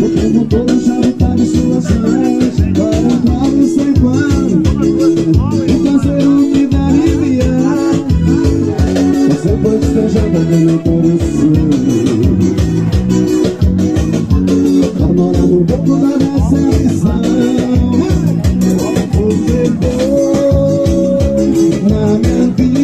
O tempo todo a chave tá em suas mãos. Para entrar no sem quando e fazer o que dá aliviar. Você pode esteja no meu coração. Namorando um pouco da nossa